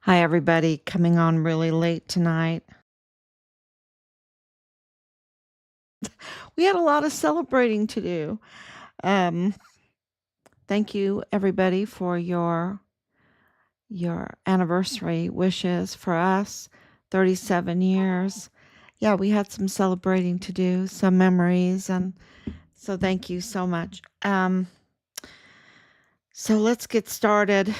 Hi, everybody. Coming on really late tonight. We had a lot of celebrating to do. Um, Thank you, everybody, for your anniversary wishes for us. 37 years. Yeah, we had some celebrating to do, some memories, and so thank you so much. So let's get started.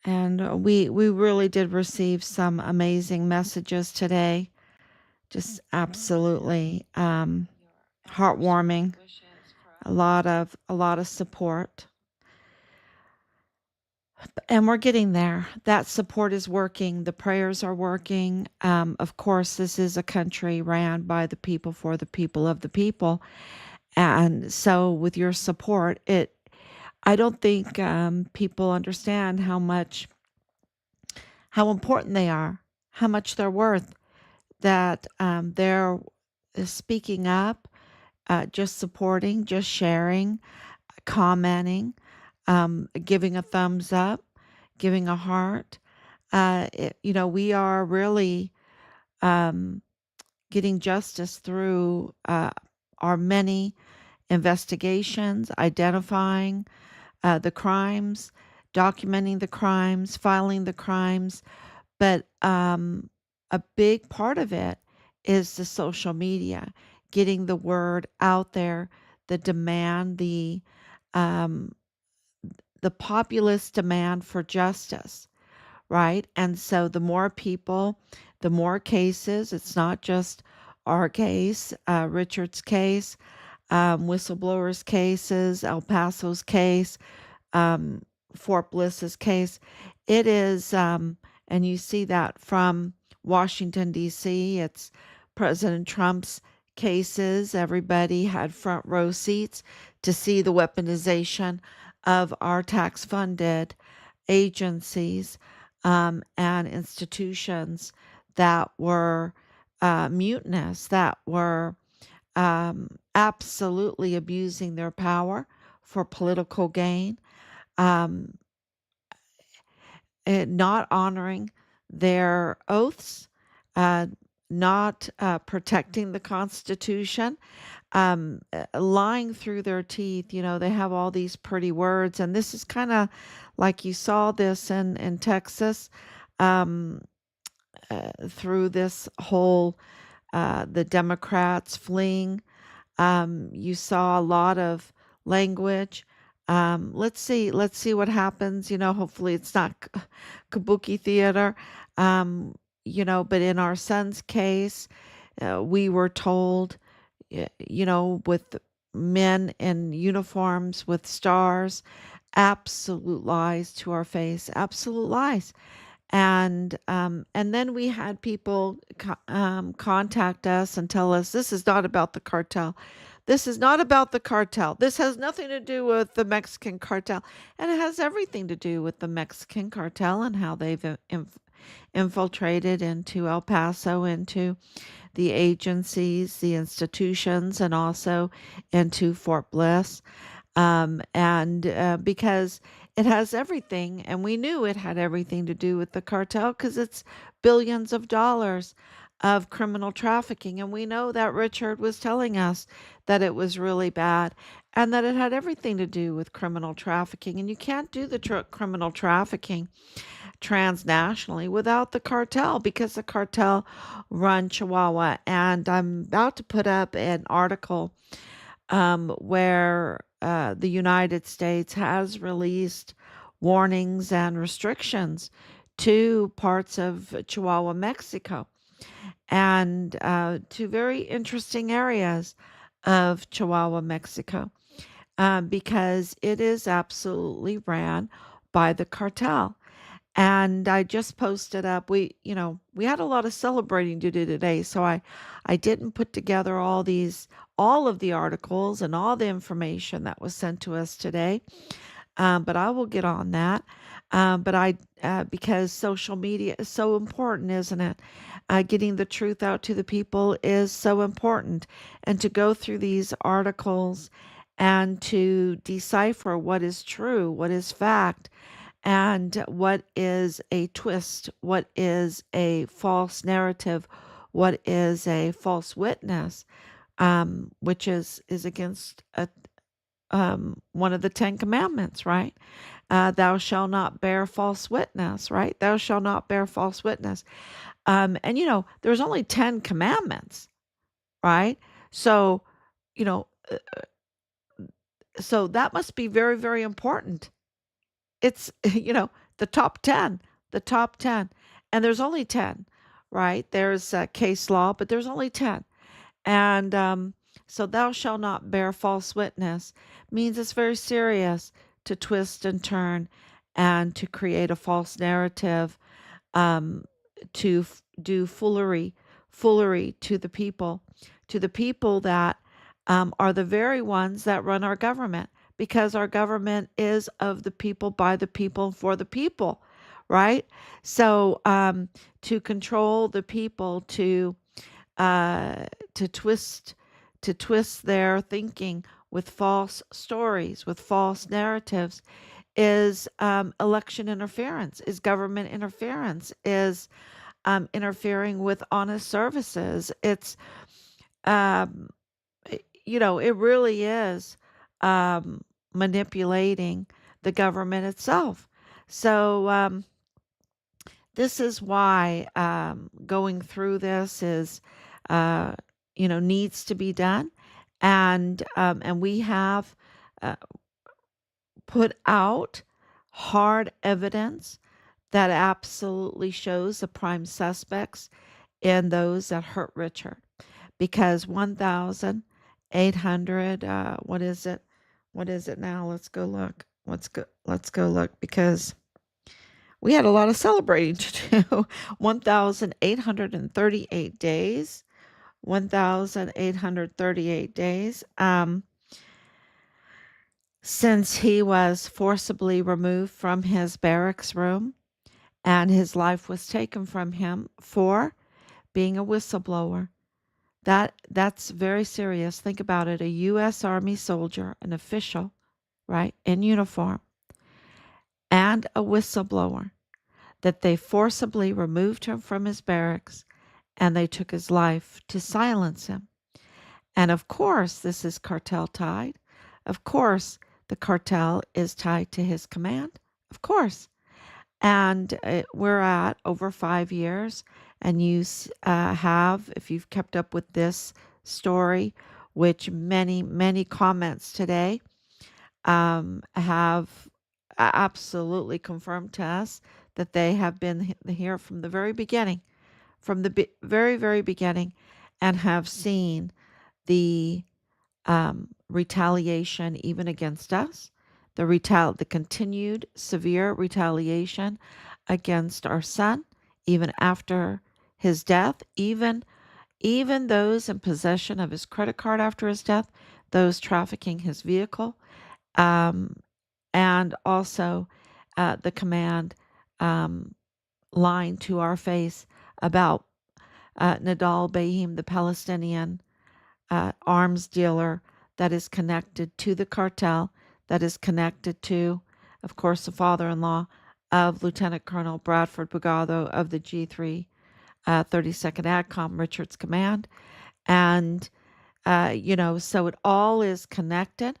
And we really did receive some amazing messages today. Just absolutely heartwarming. A lot of support. And we're getting there. That support is working. The prayers are working. Of course, this is a country ran by the people for the people of the people. And so with your support, I don't think people understand how important they are, how much they're worth, that they're speaking up, just supporting, just sharing, commenting, giving a thumbs up, giving a heart. We are really um, getting justice through our many investigations, identifying the crimes, documenting the crimes, filing the crimes. But a big part of it is the social media, getting the word out there, the demand, um, the populist demand for justice, right? And so the more people, the more cases, it's not just our case, Richard's case, whistleblowers' cases, El Paso's case, um, Fort Bliss's case. It is, and you see that from Washington, D.C., it's President Trump's cases. Everybody had front row seats to see the weaponization of our tax funded agencies and institutions that were mutinous, that were absolutely abusing their power for political gain, um, not honoring their oaths, uh, not protecting the Constitution, lying through their teeth. You know, they have all these pretty words, and this is kind of like you saw this in Texas, um, through this whole the Democrats fleeing. You saw a lot of language. Let's see what happens. Hopefully it's not kabuki theater. Um, but in our son's case, we were told, with men in uniforms with stars, absolute lies to our face, absolute lies. And then we had people contact us and tell us this is not about the cartel. This is not about the cartel. This has nothing to do with the Mexican cartel. And it has everything to do with the Mexican cartel and how they've infiltrated into El Paso, into the agencies, the institutions, and also into Fort Bliss. And because it has everything, and we knew it had everything to do with the cartel because it's billions of dollars of criminal trafficking. And we know that Richard was telling us that it was really bad and that it had everything to do with criminal trafficking. And you can't do the criminal trafficking transnationally without the cartel because the cartel run Chihuahua. And I'm about to put up an article where the United States has released warnings and restrictions to parts of Chihuahua, Mexico, and to very interesting areas of Chihuahua, Mexico, because it is absolutely ran by the cartel. And I just posted up. We had a lot of celebrating to do today, so I didn't put together all of the articles and all the information that was sent to us today. But I will get on that. But because social media is so important, isn't it? Getting the truth out to the people is so important, and to go through these articles and to decipher what is true, what is fact, and what is a twist, what is a false narrative, what is a false witness, which is against one of the Ten Commandments, right? Thou shalt not bear false witness, right? Thou shalt not bear false witness. And there's only 10 commandments, right? So, you know, so that must be very, very important. It's, the top 10, the top 10. And there's only 10, right? There's case law, but there's only 10. And so, thou shalt not bear false witness means it's very serious to twist and turn and to create a false narrative, um, to do foolery to the people that are the very ones that run our government, because our government is of the people, by the people, for the people, right? So, to control the people, uh, to twist their thinking with false stories, with false narratives, is election interference, is government interference, is interfering with honest services. It's um, it really is manipulating the government itself. So, this is why going through this is, uh, needs to be done, and we have uh, put out hard evidence that absolutely shows the prime suspects in those that hurt Richard, because 1,800, what is it? What is it now? Let's go look. Let's go look, because we had a lot of celebrating to do. 1,838 days. 1,838 days. Since he was forcibly removed from his barracks room and his life was taken from him for being a whistleblower. That's very serious. Think about it. A US Army soldier, an official, right, in uniform, and a whistleblower, that they forcibly removed him from his barracks and they took his life to silence him. And of course, this is cartel tied. Of course, the cartel is tied to his command. Of course. And we're at over 5 years. And you have, if you've kept up with this story, which many, many comments today have absolutely confirmed to us that they have been here from the very beginning, from the very, very beginning, and have seen the retaliation even against us, the continued severe retaliation against our son, even after his death, even those in possession of his credit card after his death, those trafficking his vehicle, um, and also the command um, lying to our face about Nadal Bahim, the Palestinian arms dealer that is connected to the cartel, that is connected to, of course, the father-in-law of Lieutenant Colonel Bradford Bugado of the G3 32nd ADCOM, Richard's command. And, so it all is connected.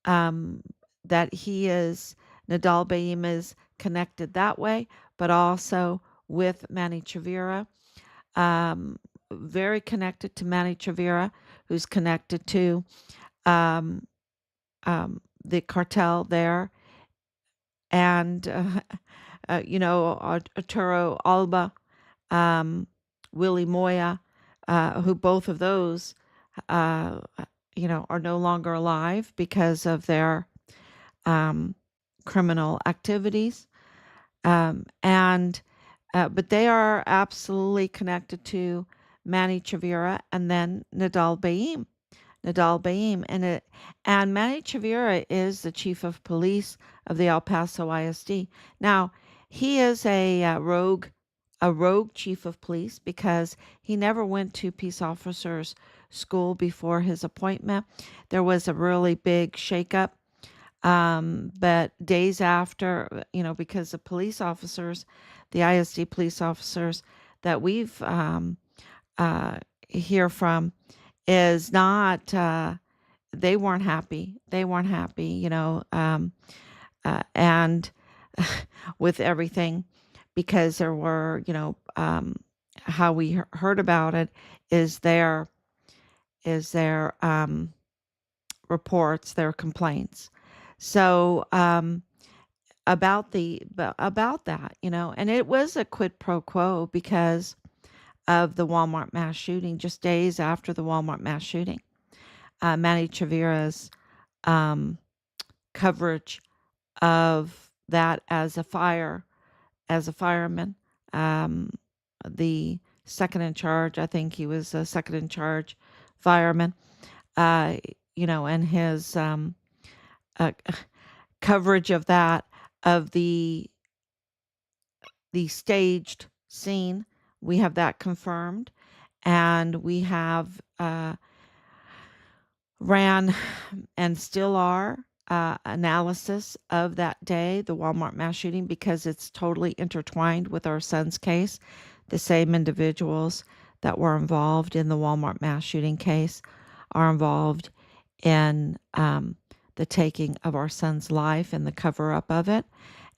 Um, that Nadal Bahim is connected that way, but also with Manny Chavira, um, very connected to Manny Chavira, who's connected to um, the cartel there, and Arturo Alba, Willie Moya, who both of those, are no longer alive because of their criminal activities, and but they are absolutely connected to Manny Chavira and then Nadal Bahim. And Manny Chavira is the chief of police of the El Paso ISD. Now, he is a rogue chief of police, because he never went to peace officers school before his appointment. There was a really big shakeup But days after, because the police officers, the ISD police officers that we've uh, hear from is not, they weren't happy. They weren't happy, and with everything, because there were, how we heard about it is their reports, their complaints. So about that, and it was a quid pro quo because of the Walmart mass shooting. Just days after the Walmart mass shooting, Manny Chavira's um, coverage of that as a fireman, um, the second in charge. I think he was a second in charge fireman. Uh, and his uh, coverage of that, of the staged scene. We have that confirmed, and we have ran and still are analysis of that day, the Walmart mass shooting, because it's totally intertwined with our son's case. The same individuals that were involved in the Walmart mass shooting case are involved in the taking of our son's life and the cover up of it.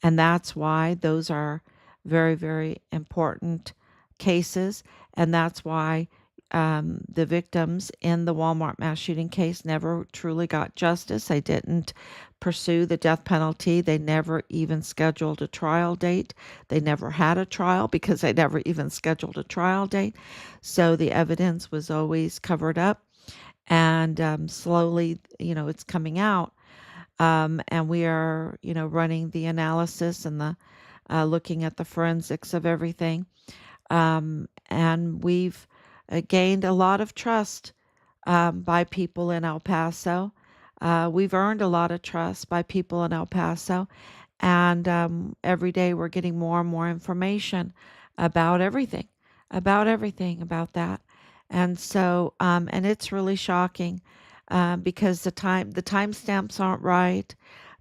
And that's why those are very, very important cases. And that's why the victims in the Walmart mass shooting case never truly got justice. They didn't pursue the death penalty. They never even scheduled a trial date. They never had a trial because they never even scheduled a trial date. So the evidence was always covered up. And slowly, it's coming out. And we are, running the analysis and the looking at the forensics of everything. And we've gained a lot of trust by people in El Paso. We've earned a lot of trust by people in El Paso. And every day we're getting more and more information about everything, about that. And so, and it's really shocking because the timestamps aren't right.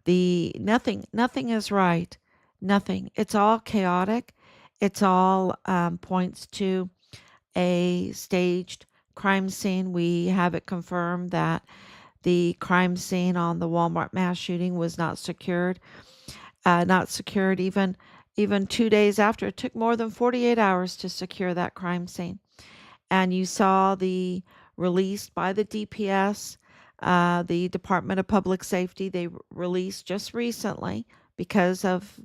Nothing is right. Nothing. It's all chaotic. It's all points to a staged crime scene. We have it confirmed that the crime scene on the Walmart mass shooting was not secured. Not secured even 2 days after. It took more than 48 hours to secure that crime scene. And you saw the released by the DPS, the Department of Public Safety. They released just recently because of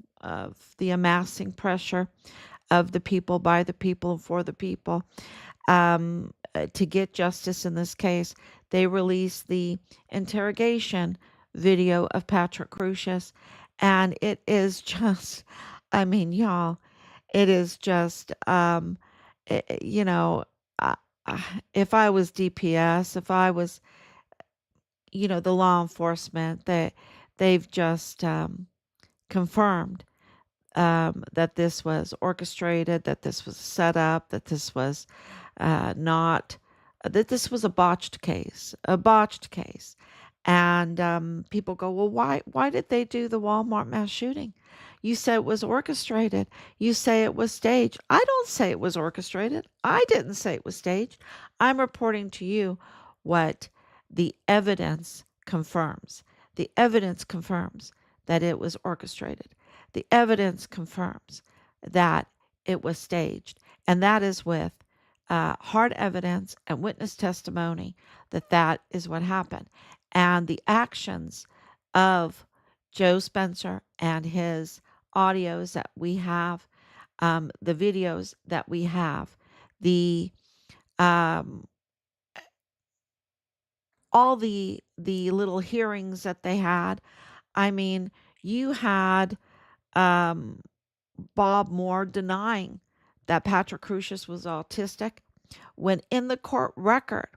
the amassing pressure of the people, by the people, for the people, to get justice in this case. They released the interrogation video of Patrick Crucius, and it is just, I mean, y'all, it is just, you know, uh, uh, if I was DPS, if I was, the law enforcement, they've just confirmed that this was orchestrated, that this was set up, that this was not, that this was a botched case. And people go, well, why did they do the Walmart mass shooting? You say it was orchestrated. You say it was staged. I don't say it was orchestrated. I didn't say it was staged. I'm reporting to you what the evidence confirms. The evidence confirms that it was orchestrated. The evidence confirms that it was staged. And that is with hard evidence and witness testimony that is what happened. And the actions of Joe Spencer and his audios that we have, the videos that we have, the um, all the little hearings that they had. I mean, you had um, Bob Moore denying that Patrick Crucius was autistic when in the court record,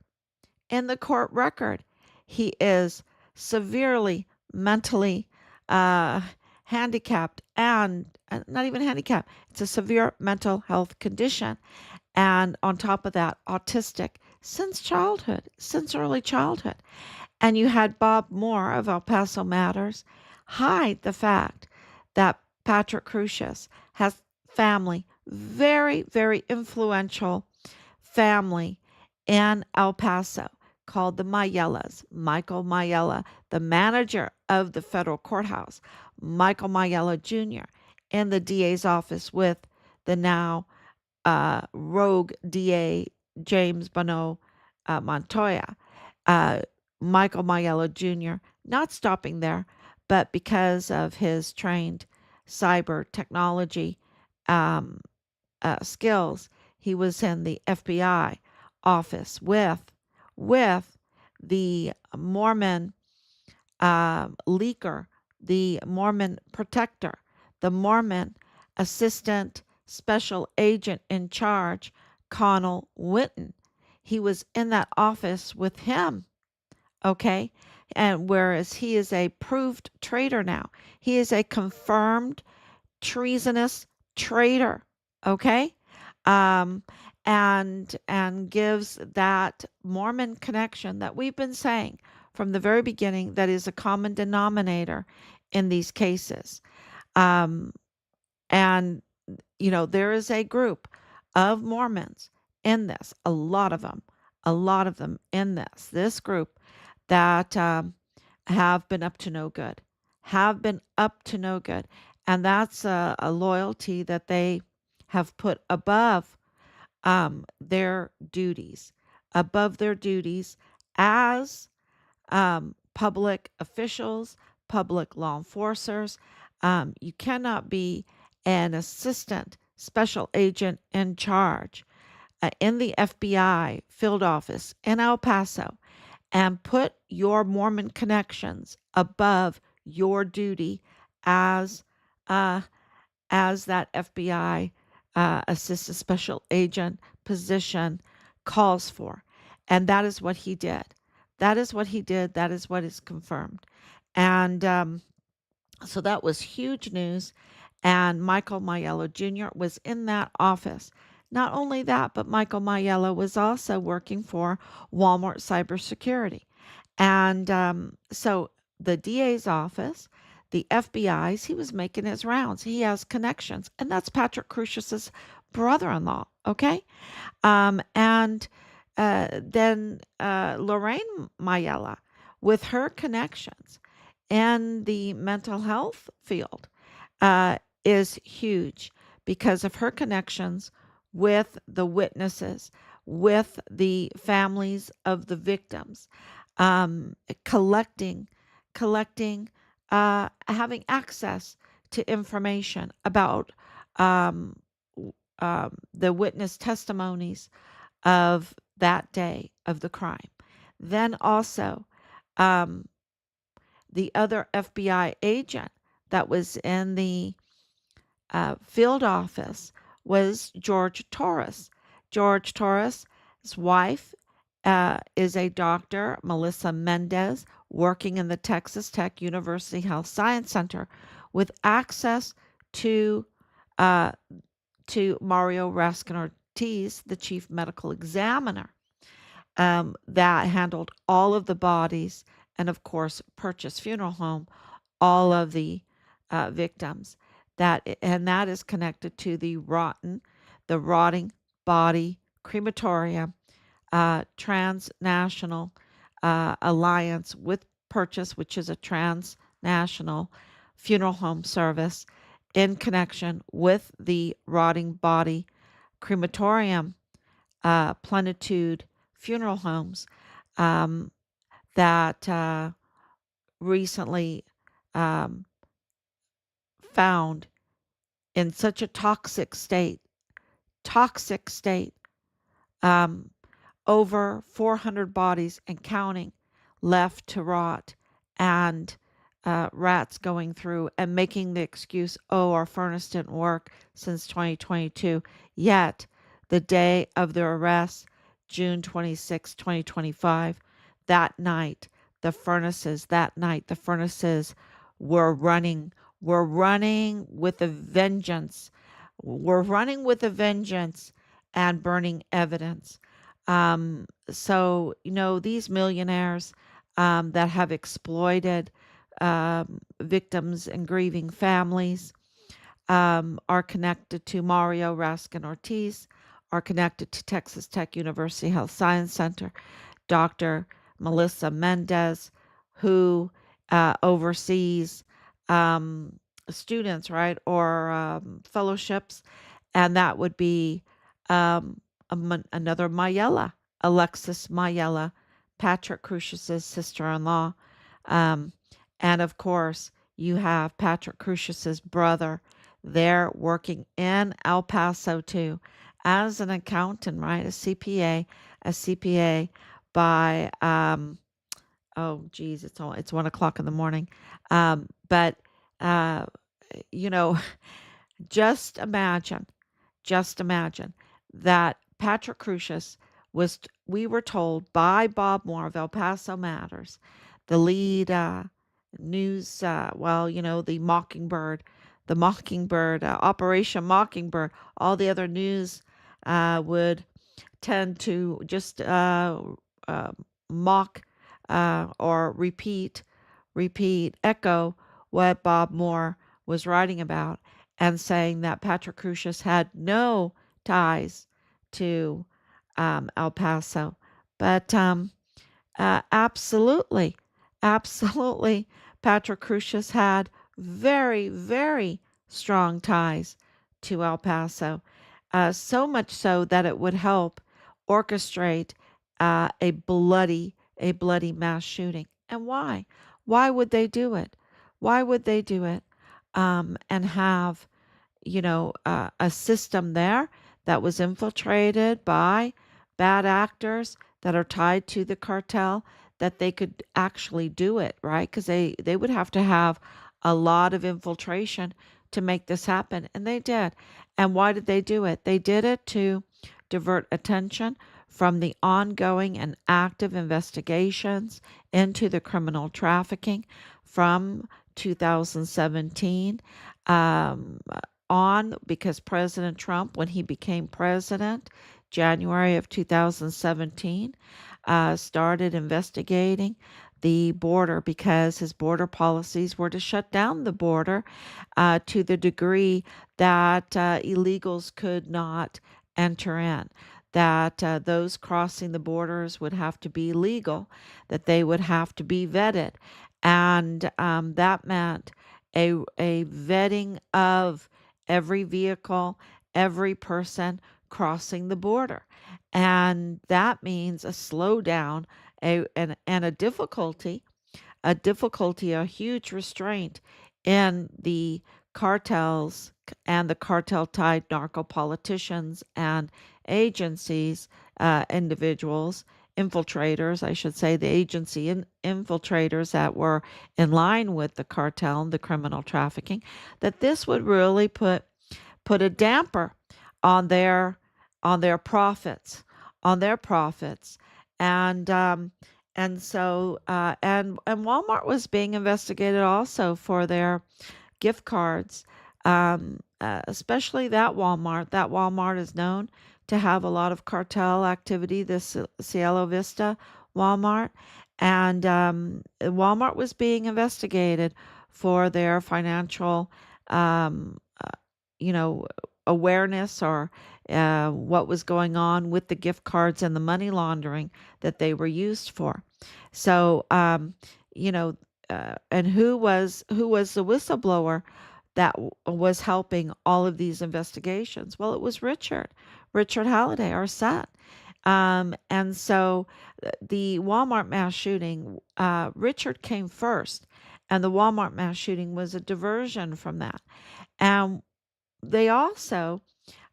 he is severely mentally uh, handicapped, and not even handicapped, it's a severe mental health condition. And on top of that, autistic since childhood, since early childhood. And you had Bob Moore of El Paso Matters hide the fact that Patrick Crusius has family, very, very influential family in El Paso called the Mayellas. Michael Mayella, the manager of the federal courthouse, Michael Mayella Jr., in the DA's office with the now rogue DA James Bonneau Montoya. Uh, Michael Mayella Jr., not stopping there, but because of his trained cyber technology um, skills, he was in the FBI office with the Mormon leaker, the Mormon protector, the Mormon assistant special agent in charge, Connell Witten. He was in that office with him, okay? And whereas he is a proved traitor now, he is a confirmed treasonous traitor, okay? Um, and gives that Mormon connection that we've been saying from the very beginning that is a common denominator in these cases. Um, and there is a group of Mormons in this, a lot of them in this group that have been up to no good, have been up to no good. And that's a loyalty that they have put above their duties as public officials, public law enforcers. You cannot be an assistant special agent in charge in the FBI field office in El Paso and put your Mormon connections above your duty as uh, as that FBI assistant special agent position calls for. And that is what he did. That is what he did. That is what is confirmed. And so that was huge news. And Michael Mayella Jr. was in that office. Not only that, but Michael Mayella was also working for Walmart Cybersecurity. And so the DA's office, the FBI's, he was making his rounds. He has connections. And that's Patrick Crusius's brother-in-law. Okay. And then Lorraine Mayella, with her connections in the mental health field, uh, is huge because of her connections with the witnesses, with the families of the victims, um, collecting, having access to information about um, the witness testimonies of that day of the crime. Then also, um, the other FBI agent that was in the field office was George Torres. George Torres' wife is a doctor, Melissa Mendez, working in the Texas Tech University Health Science Center with access to uh, Mario Raskin Ortiz, the chief medical examiner, that handled all of the bodies and, of course, Purchase Funeral Home, all of the victims. That is connected to the rotting body crematorium, transnational alliance with Purchase, which is a transnational funeral home service in connection with the rotting body crematorium, Plenitude Funeral Homes, um, that recently um, found in such a toxic state, um, over 400 bodies and counting left to rot, and rats going through and making the excuse, oh, our furnace didn't work since 2022. Yet, the day of their arrest, June 26, 2025, that night, the furnaces were running with a vengeance. We're running with a vengeance and burning evidence. So, these millionaires, that have exploited victims and grieving families, are connected to Mario Raskin Ortiz, are connected to Texas Tech University Health Science Center, Dr. Melissa Mendez, who oversees um, students, right, or fellowships, and that would be um, another Mayella, Alexis Mayella, Patrick Crucius's sister-in-law, um, and of course you have Patrick Crucius's brother there working in El Paso too, as an accountant, right, a CPA by oh geez, it's 1 o'clock in the morning, but uh, you know, just imagine, just imagine that Patrick Crucius was, we were told by Bob Moore of El Paso Matters, the lead news, well, the Mockingbird, Operation Mockingbird, all the other news would tend to just uh, mock or echo what Bob Moore was writing about, and saying that Patrick Crucius had no ties to El Paso. But absolutely, absolutely, Patrick Crucius had very, very strong ties to El Paso. So much so that it would help orchestrate a bloody mass shooting. And why? Why would they do it? Why would they do it? And have a system there that was infiltrated by bad actors that are tied to the cartel, that they could actually do it, right? Because they would have to have a lot of infiltration to make this happen. And they did. And why did they do it? They did it to divert attention from the ongoing and active investigations into the criminal trafficking from 2017 um, on, because President Trump, when he became president, January of 2017, started investigating the border because his border policies were to shut down the border to the degree that illegals could not enter in, that those crossing the borders would have to be legal, that they would have to be vetted. And that meant a vetting of every vehicle, every person crossing the border. And that means a slowdown, and a huge restraint in the cartels and the cartel tied narco politicians and agencies, individuals, infiltrators, I should say, the agency infiltrators that were in line with the cartel and the criminal trafficking, that this would really put a damper on their profits, and and Walmart was being investigated also for their gift cards, especially that Walmart. That Walmart is known to have a lot of cartel activity, this Cielo Vista Walmart. And Walmart was being investigated for their financial, um, uh, you know, awareness, or what was going on with the gift cards and the money laundering that they were used for. So, you know, and who was the whistleblower that was helping all of these investigations? Well, it was Richard Halliday, our son. And so the Walmart mass shooting, Richard came first, and the Walmart mass shooting was a diversion from that. And they also,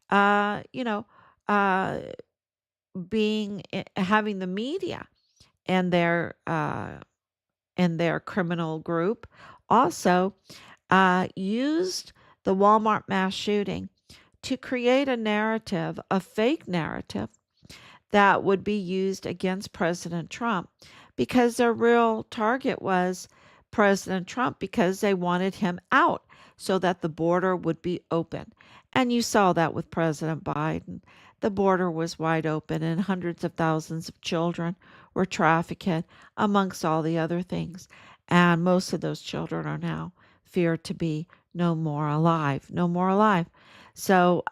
uh, you know, uh, having the media and their criminal group also used the Walmart mass shooting to create a narrative, a fake narrative, that would be used against President Trump, because their real target was President Trump, because they wanted him out so that the border would be open. And you saw that with President Biden. The border was wide open, and hundreds of thousands of children were trafficked, amongst all the other things. And most of those children are now feared to be no more alive, no more alive. So,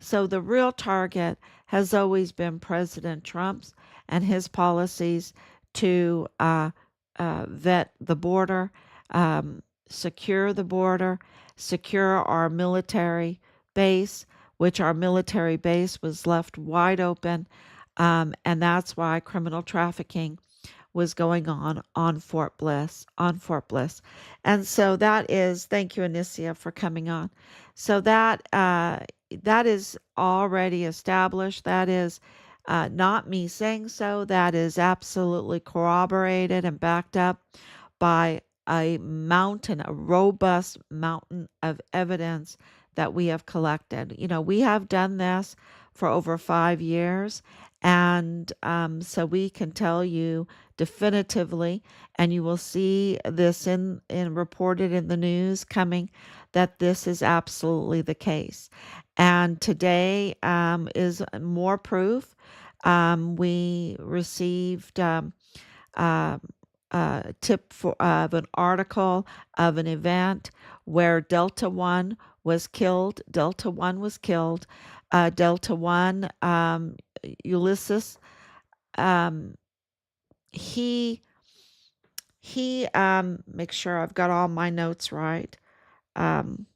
so the real target has always been President Trump's and his policies to vet the border, secure the border, secure our military base, which our military base was left wide open. And that's why criminal trafficking was going on Fort Bliss, on Fort Bliss. And so that is, thank you, Anicia, for coming on. So that is already established. That is not me saying so. That is absolutely corroborated and backed up by a mountain, a robust mountain of evidence that we have collected. You know, we have done this for over 5 years. And so we can tell you definitively, and you will see this in reported in the news coming, that this is absolutely the case. And today is more proof. We received uh, a tip of an article of an event where Delta One was killed. Delta One was killed. Delta One, Ulises, um, he make sure I've got all my notes right. Um,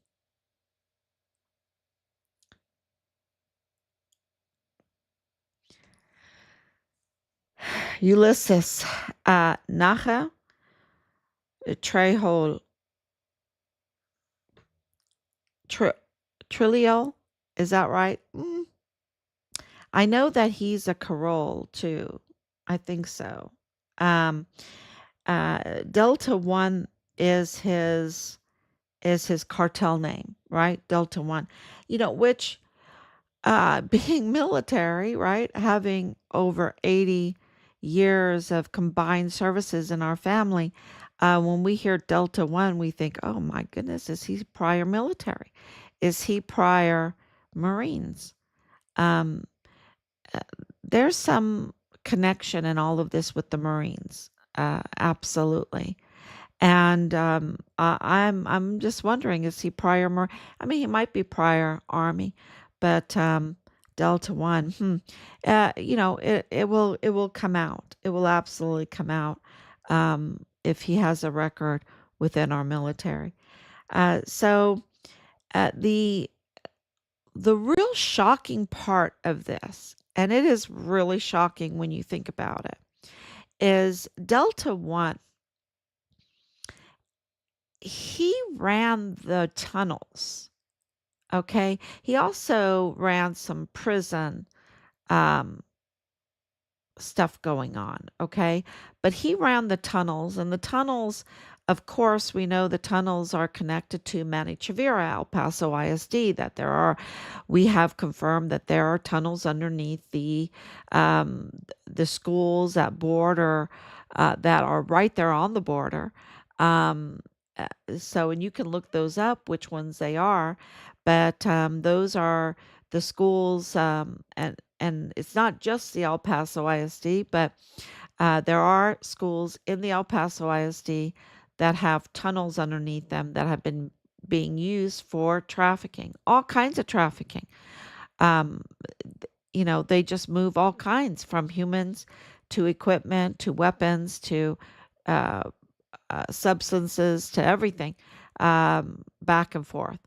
Ulises Nache Trujillo Trujillo, is that right? I know that he's a Carol too. I think so. Um, Delta One is his cartel name, right? Delta One, which being military, right? Having over 80 years of combined services in our family, when we hear Delta One, we think, oh my goodness, is he prior military? Is he prior Marines? Um, there's some connection in all of this with the Marines, absolutely. And I'm just wondering, is he prior? I mean, he might be prior Army, but Delta One. It will come out. It will absolutely come out if he has a record within our military. So the real shocking part of this, and it is really shocking when you think about it, is Delta One. He ran the tunnels. Okay. He also ran some prison um, stuff going on. Okay. But he ran the tunnels, and the tunnels, of course, we know the tunnels are connected to Manny Chavira, El Paso ISD, that we have confirmed that there are tunnels underneath um, the schools that border, that are right there on the border. Um, so, and you can look those up, which ones they are, but those are the schools, and it's not just the El Paso ISD, but there are schools in the El Paso ISD that have tunnels underneath them that have been being used for trafficking, all kinds of trafficking. Um, they just move all kinds, from humans to equipment to weapons to uh, substances to everything, back and forth.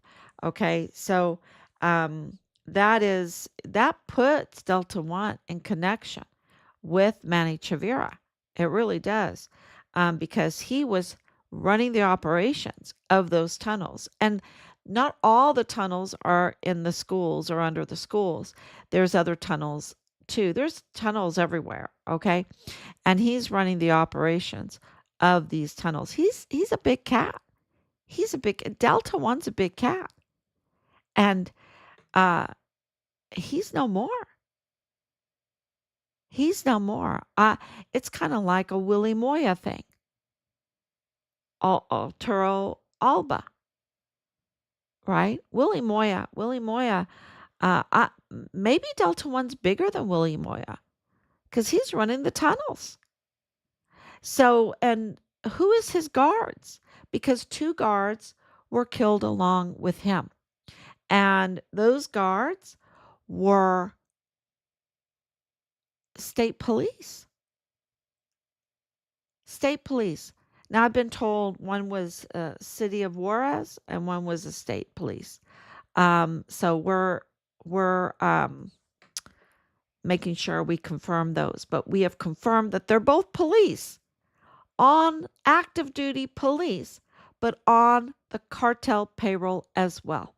Okay, so um, that puts Delta One in connection with Manny Chavira. It really does, because he was running the operations of those tunnels. And not all the tunnels are in the schools or under the schools. There's other tunnels too. There's tunnels everywhere, okay? And he's running the operations of these tunnels. He's a big cat. He's a big Delta One's a big cat. And uh he's no more. He's no more. It's kind of like a Willie Moya thing. Arturo Alba, right? Willie Moya. Maybe Delta One's bigger than Willie Moya. because he's running the tunnels. So, and who is his guards? Because two guards were killed along with him. And those guards were state police. State police. Now, I've been told one was city of Juarez and one was a state police. So we're making sure we confirm those, but we have confirmed that they're both police, on active duty police, but on the cartel payroll as well.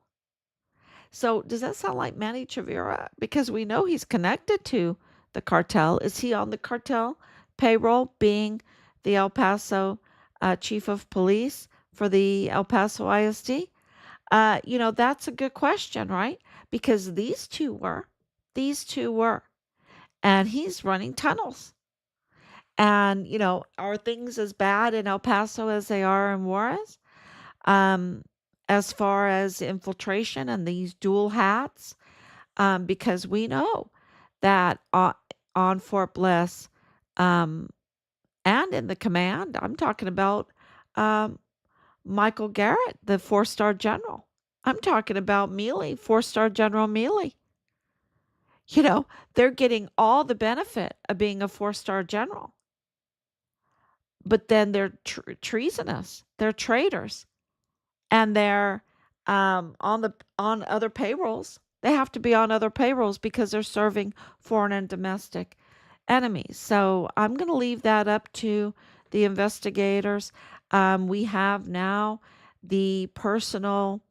So does that sound like Manny Chavira? Because we know he's connected to the cartel. Is he on the cartel payroll, being the El Paso chief of police for the El Paso ISD? That's a good question, right? Because these two were, and he's running tunnels. And, are things as bad in El Paso as they are in Juarez? Um, as far as infiltration and these dual hats, because we know that on Fort Bliss, um, and in the command, I'm talking about um, Michael Garrett, the 4-star general. I'm talking about Mealy, 4-star General Mealy. They're getting all the benefit of being a 4-star general, but then they're treasonous. They're traitors, and they're on other payrolls. They have to be on other payrolls because they're serving foreign and domestic enemies. So I'm going to leave that up to the investigators. We have now the personal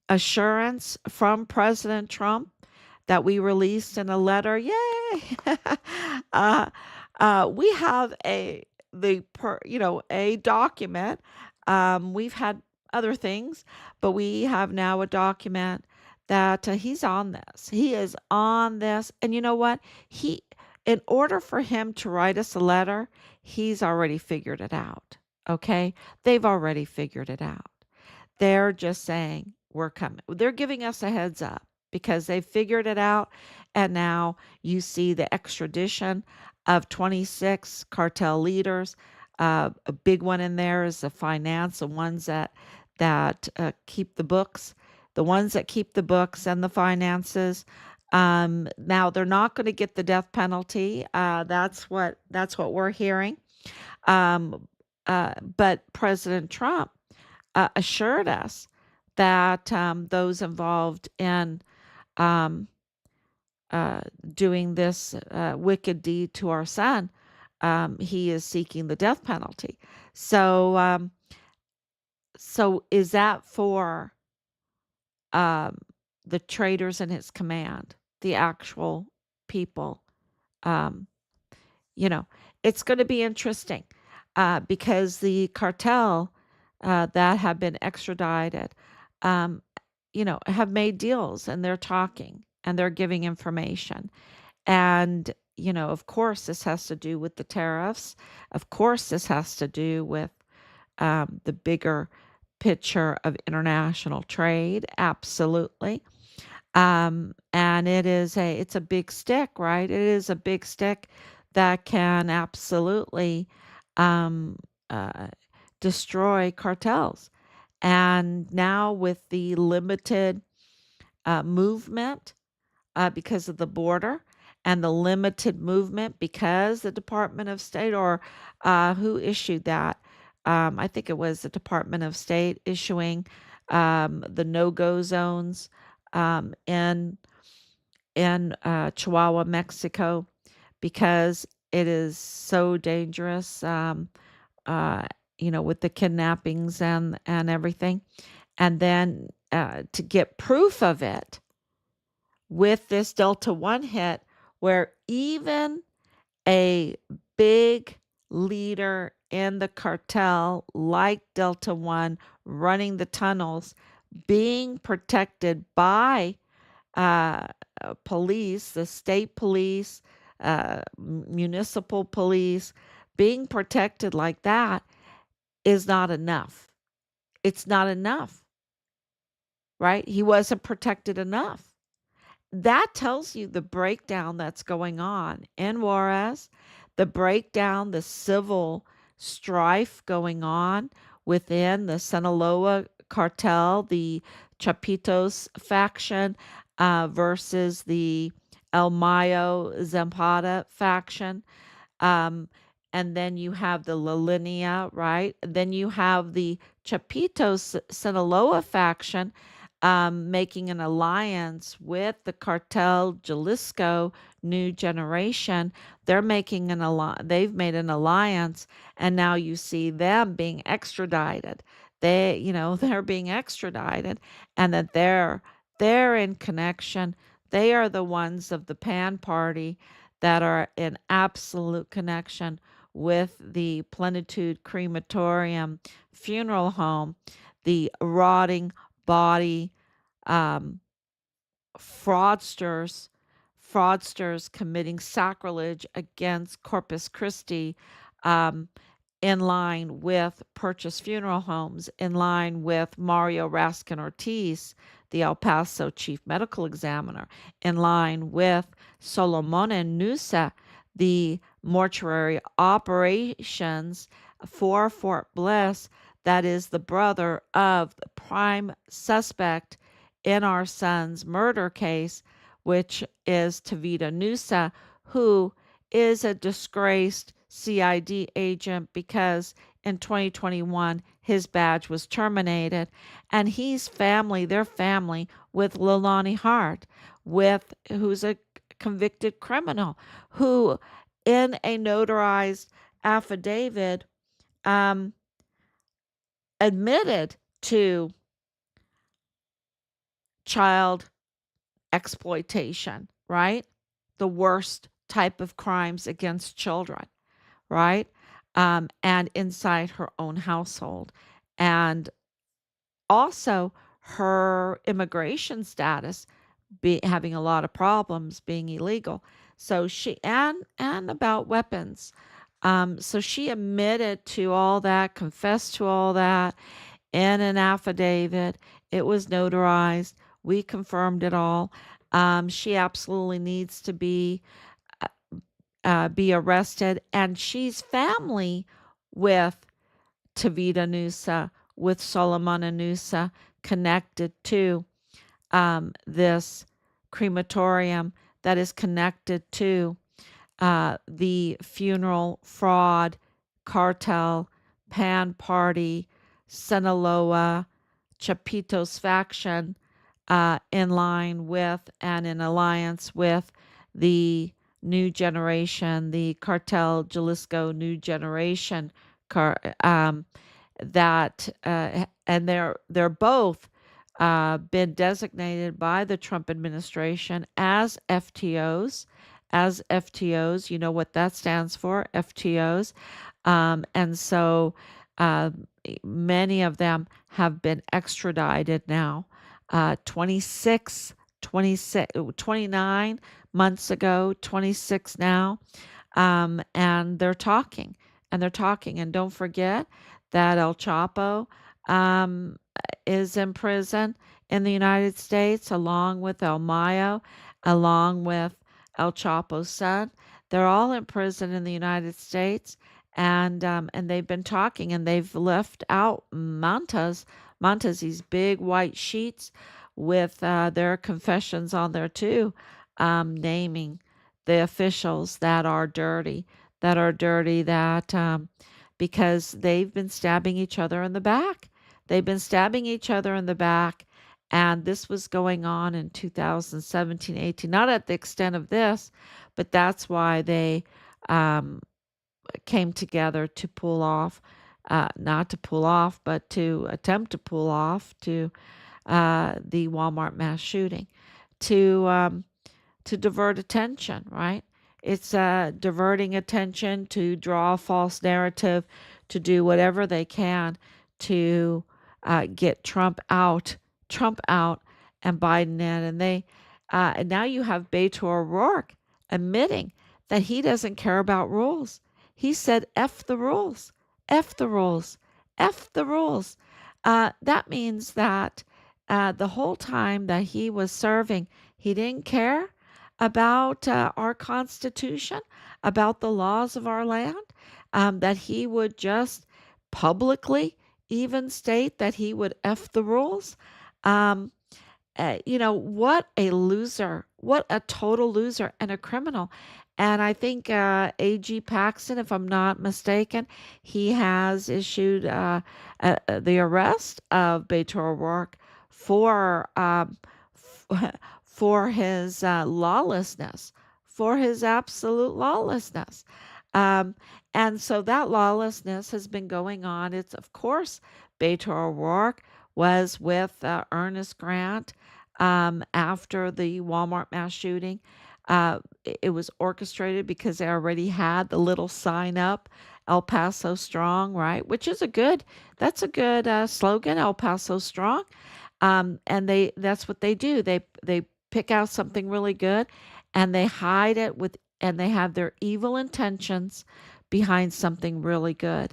assurance from President Trump that we released in a letter. Yay! uh, we have a document. We've had other things, but we have now a document that he's on this. He is on this, and you know what? In order for him to write us a letter, he's already figured it out. Okay, they've already figured it out. They're just saying, we're coming. They're giving us a heads up because they figured it out. And now you see the extradition of 26 cartel leaders. A big one in there is the finance, the ones that keep the books, the ones that keep the books and the finances. Now they're not going to get the death penalty. That's what we're hearing. But President Trump assured us that those involved in um, uh, doing this wicked deed to our son, he is seeking the death penalty. So is that for um, the traitors in his command, the actual people? Um, you know, it's going to be interesting because the cartel that have been extradited, um, have made deals, and they're talking and they're giving information. And, of course, this has to do with the tariffs. Of course, this has to do with the bigger picture of international trade. Absolutely. And it's a big stick, right? It is a big stick that can absolutely um, uh, destroy cartels. And now with the limited movement because of the border, and the limited movement because the Department of State, or who issued that? I think it was the Department of State issuing the no-go zones in Chihuahua, Mexico, because it is so dangerous. Uh, with the kidnappings and everything, and then to get proof of it with this Delta One hit, where even a big leader in the cartel like Delta One running the tunnels, being protected by uh, police, the state police, municipal police, being protected like that is not enough. It's not enough, right? He wasn't protected enough. that tells you the breakdown that's going on in Juarez, the breakdown, the civil strife going on within the Sinaloa cartel, the Chapitos faction versus the El Mayo Zampada faction. Um, and then you have the La Linea, right? Then you have the Chapitos Sinaloa faction making an alliance with the cartel Jalisco New Generation. They're making an they've made an alliance, and now you see them being extradited. They're being extradited, and that they're in connection. They are the ones of the Pan Party that are in absolute connection with the Plenitude Crematorium funeral home, the rotting body um, fraudsters, fraudsters committing sacrilege against Corpus Christi, um, in line with Purchase Funeral Homes, in line with Mario Raskin Ortiz, the El Paso chief medical examiner, in line with Solomon and Nusa, the mortuary operations for Fort Bliss, that is the brother of the prime suspect in our son's murder case, which is Tavita Nusa, who is a disgraced CID agent because in 2021 his badge was terminated, and their family with Lilani Hart, who's a convicted criminal, who in a notarized affidavit um, admitted to child exploitation, right? The worst type of crimes against children, right? And inside her own household. And also her immigration status having a lot of problems being illegal. So and about weapons. So she admitted to all that, confessed to all that in an affidavit. It was notarized. We confirmed it all. She absolutely needs to be arrested, and she's family with Tavita Nusa, with Solomon Nusa, connected to this crematorium that is connected to the funeral fraud cartel, Pan Party, Sinaloa, Chapitos faction, in line with and in alliance with the New Generation, the cartel Jalisco New Generation, car, that and they're both been designated by the Trump administration as FTOs. As FTOs, you know what that stands for, FTOs. And so uh, many of them have been extradited now. 26, 26, 29 months ago, 26 now. And they're talking and they're talking. And don't forget that El Chapo um, is in prison in the United States, along with El Mayo, along with El Chapo's son. They're all in prison in the United States, and they've been talking, and they've left out mantas, these big white sheets with their confessions on there too, naming the officials that because they've been stabbing each other in the back. They've been stabbing each other in the back, and this was going on in 2017, 18, not at the extent of this, but that's why they um, came together to pull off, not to pull off, but to attempt to pull off to the Walmart mass shooting, to to divert attention, right? It's diverting attention to draw a false narrative, to do whatever they can to get Trump out, and Biden in. And now you have Beto O'Rourke admitting that he doesn't care about rules. He said, "F the rules, F the rules, F the rules." That means that the whole time that he was serving, he didn't care about our Constitution, about the laws of our land, that he would just publicly even state that he would F the rules. Um, what a loser, what a total loser and a criminal. And I think AG Paxton, if I'm not mistaken, he has issued the arrest of Beto O'Rourke for for his lawlessness, for his absolute lawlessness. Um, and so that lawlessness has been going on. It's, of course, Beto O'Rourke was with Ernest Grant after the Walmart mass shooting. It was orchestrated because they already had the little sign up, El Paso Strong, right? Which is that's a good slogan, El Paso Strong. And that's what they do. They pick out something really good and they hide it and they have their evil intentions behind something really good.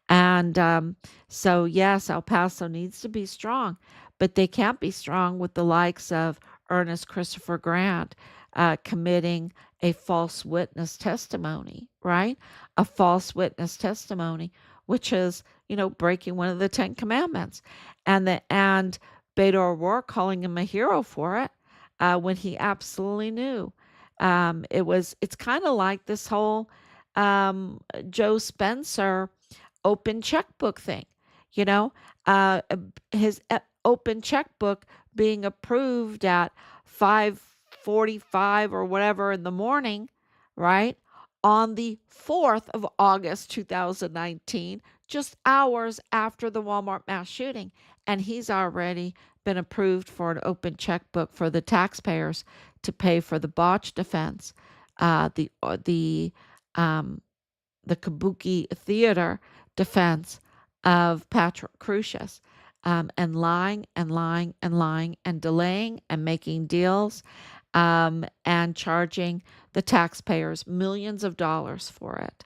And so, yes, El Paso needs to be strong, but they can't be strong with the likes of Ernest Christopher Grant committing a false witness testimony, right? A false witness testimony, which is, breaking one of the Ten Commandments. And Beto O'Rourke calling him a hero for it when he absolutely knew. It's kind of like this whole um, Joe Spencer open checkbook thing, you know, uh, his open checkbook being approved at 5:45 or whatever in the morning, right? On the 4th of August 2019, just hours after the Walmart mass shooting, and he's already been approved for an open checkbook for the taxpayers to pay for the botch defense, uh, the uh, the um, the Kabuki Theater defense of Patrick Crusius, and lying and lying and lying and delaying and making deals, and charging the taxpayers millions of dollars for it,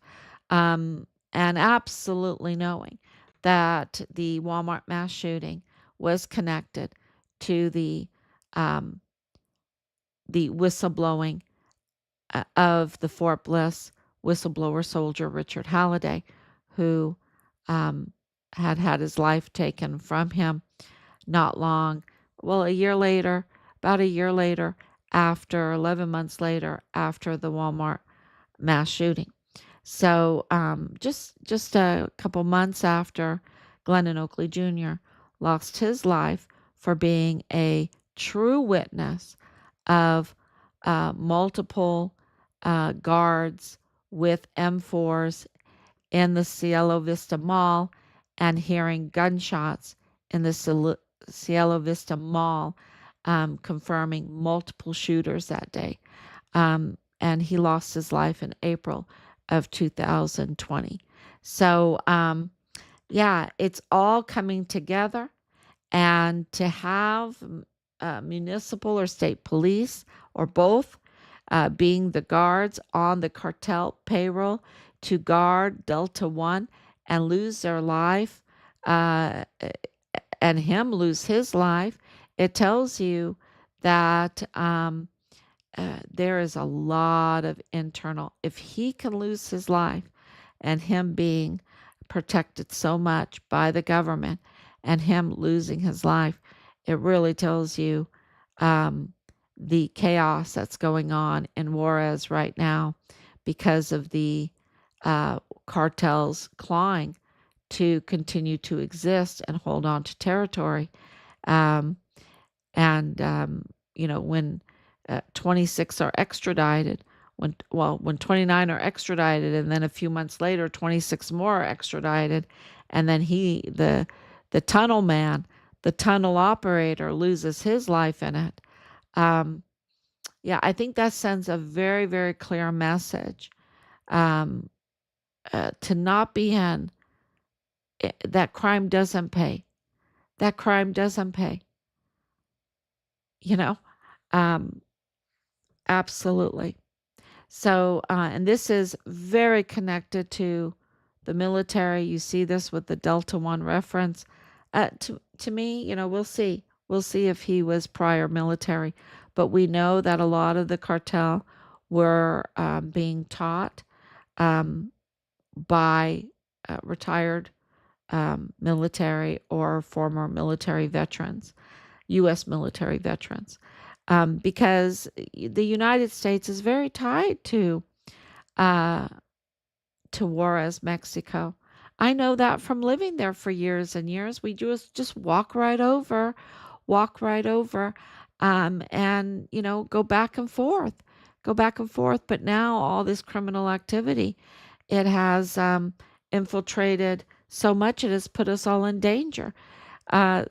and absolutely knowing that the Walmart mass shooting was connected to um, the whistleblowing of the Fort Bliss whistleblower soldier Richard Halliday, who um, had had his life taken from him not long, well, about a year later, 11 months later, after the Walmart mass shooting. So just a couple months after Glennon Oakley Jr. lost his life for being a true witness of multiple guards with M4s in the Cielo Vista Mall and hearing gunshots in the Cielo Vista Mall, confirming multiple shooters that day. And he lost his life in April of 2020. So, yeah, it's all coming together. And to have municipal or state police or both being the guards on the cartel payroll to guard Delta One and lose their life, uh, and him lose his life, it tells you that there is a lot of internal. If he can lose his life and him being protected so much by the government and him losing his life, it really tells you um, the chaos that's going on in Juarez right now because of the cartels clawing to continue to exist and hold on to territory. Um, and when 26 are extradited, when 29 are extradited, and then a few months later 26 more are extradited, and then the tunnel man, the tunnel operator, loses his life in it. um, yeah, I think that sends a very, very clear message, um, to not be in that crime doesn't pay. That crime doesn't pay. You know, um, absolutely. So, and this is very connected to the military. You see this with the Delta One reference. To me, we'll see. We'll see if he was prior military. But we know that a lot of the cartel were being taught um, by retired military or former military veterans, U.S. military veterans, because the United States is very tied uh, to Juarez, Mexico. I know that from living there for years and years. We just walk right over, and go back and forth, go back and forth. But now all this criminal activity, it has infiltrated so much, it has put us all in danger.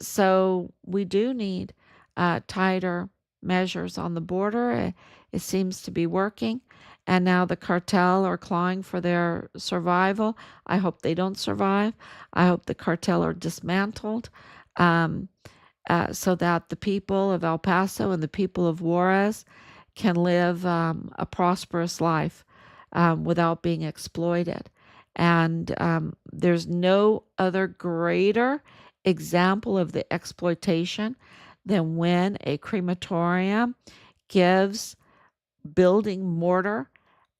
So we do need tighter measures on the border. It seems to be working. And now the cartel are clawing for their survival. I hope they don't survive. I hope the cartel are dismantled, um, so that the people of El Paso and the people of Juarez can live a prosperous life without being exploited. And there's no other greater example of the exploitation than when a crematorium gives building mortar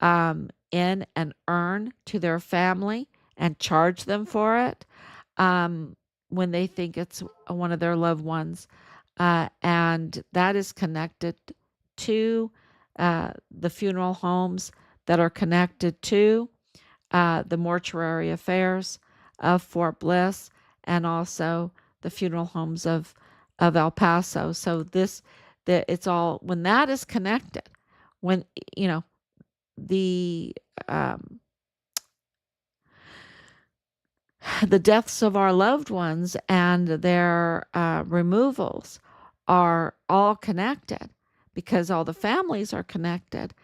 in an urn to their family and charge them for it um, when they think it's one of their loved ones. And that is connected to the funeral homes that are connected to the mortuary affairs of Fort Bliss, and also the funeral homes of El Paso. So it's all, when that is connected, when you know the um, the deaths of our loved ones and their removals are all connected, because all the families are connected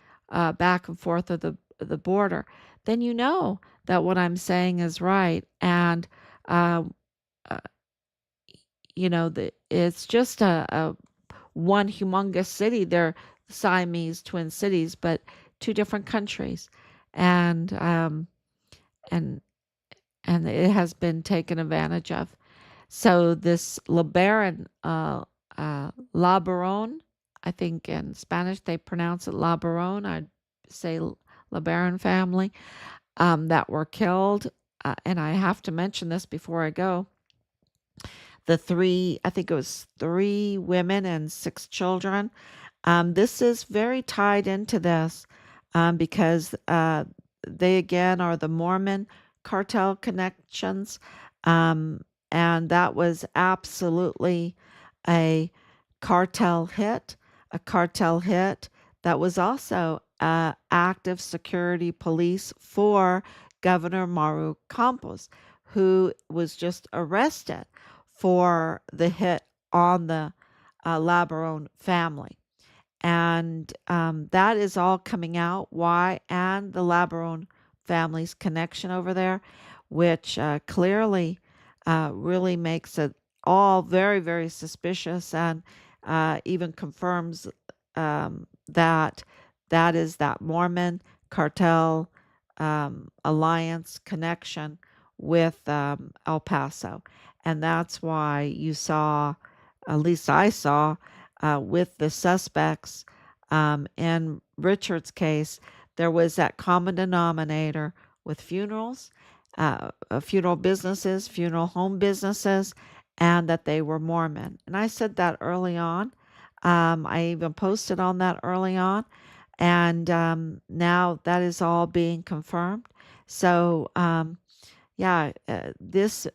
back and forth of the border, then you know that what I'm saying is right. And uh, uh, it's just a one humongous city. They're Siamese twin cities, but two different countries, and and and it has been taken advantage of. So this LeBaron, LeBaron, I think in Spanish they pronounce it LeBaron. I'd say LeBaron family that were killed. And I have to mention this before I go. The three, I think it was three women and six children. This is very tied into this because they again are the Mormon cartel connections. Um, and that was absolutely a cartel hit, a cartel hit that was also active security police for Governor Maru Campos, who was just arrested for the hit on the Labaron family. And that is all coming out. Why? And the Labaron family's connection over there, which clearly really makes it all very, very suspicious, and even confirms that that is that Mormon cartel alliance connection with El Paso. And that's why you saw, at least I saw, with the suspects in Richard's case, there was that common denominator with funerals, funeral businesses, funeral home businesses, and that they were Mormon. And I said that early on. I even posted on that early on. And now that is all being confirmed. So, yeah, this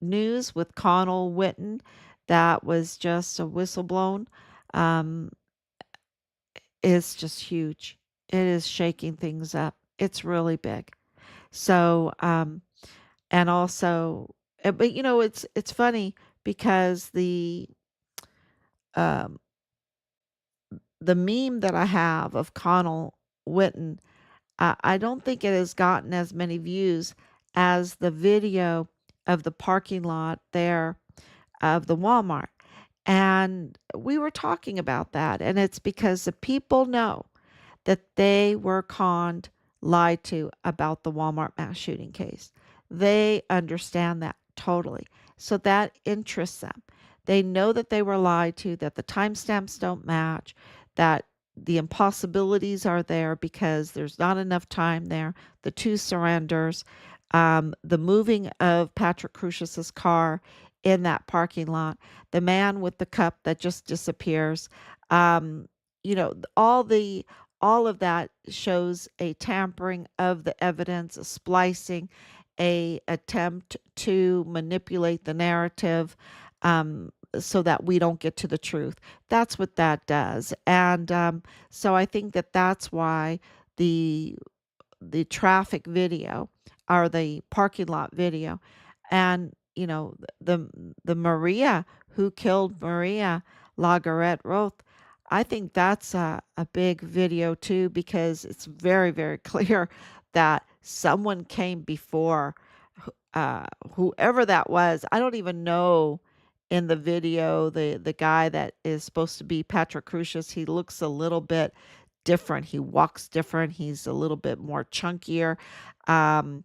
news with Connell Witten, that was just a whistleblown, um, is just huge. It is shaking things up. It's really big. So, and also, but it's funny because um, the meme that I have of Connell Witten, I don't think it has gotten as many views as the video of the parking lot there of the Walmart. And we were talking about that. And it's because the people know that they were conned, lied to about the Walmart mass shooting case. They understand that totally. So that interests them. They know that they were lied to, that the timestamps don't match, that the impossibilities are there because there's not enough time there. The two surrenders, the moving of Patrick Crucius's car in that parking lot, the man with the cup that just disappears. Um, all of that shows a tampering of the evidence, a splicing, a attempt to manipulate the narrative, so that we don't get to the truth. That's what that does. And so I think that that's why the the traffic video or the parking lot video, and the Maria who killed Maria Lagarette Roth, I think that's a big video too, because it's very, very clear that someone came before, uh, whoever that was. I don't even know in the video, the guy that is supposed to be Patrick Crucius. He looks a little bit different. He walks different. He's a little bit more chunkier, um,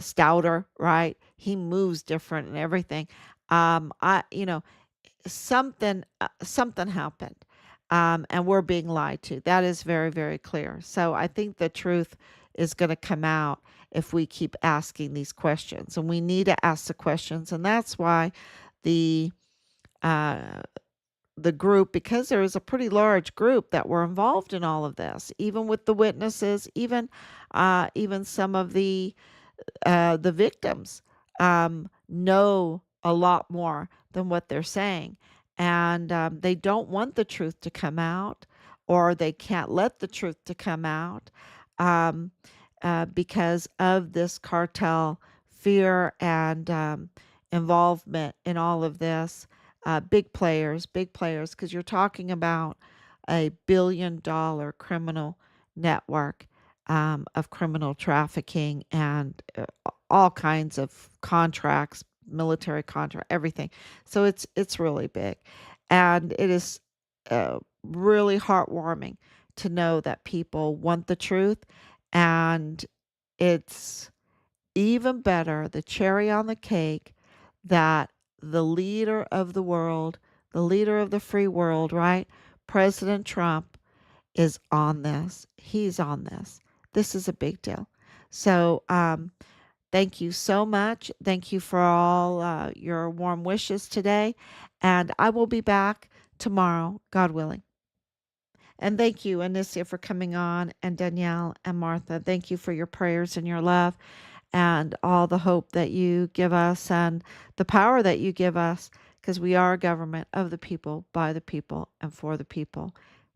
stouter, right? He moves different and everything. I, something happened, and we're being lied to. That is very, very clear. So I think the truth is going to come out if we keep asking these questions, and we need to ask the questions, and that's why the uh, the group, because there is a pretty large group that were involved in all of this, even with the witnesses, even some of the victims know a lot more than what they're saying. And they don't want the truth to come out, or they can't let the truth to come out, um, because of this cartel fear and involvement in all of this. Big players, because you're talking about a $1 billion criminal network, of criminal trafficking, and all kinds of contracts, military contract, everything. So it's really big, and it is really heartwarming to know that people want the truth, and it's even better, the cherry on the cake, that the leader of the world, the leader of the free world, right? President Trump is on this. He's on this. This is a big deal. So, thank you so much. Thank you for all your warm wishes today. And I will be back tomorrow, God willing. And thank you, Anicia, for coming on, and Danielle and Martha. Thank you for your prayers and your love, and all the hope that you give us, and the power that you give us, because we are a government of the people, by the people, and for the people.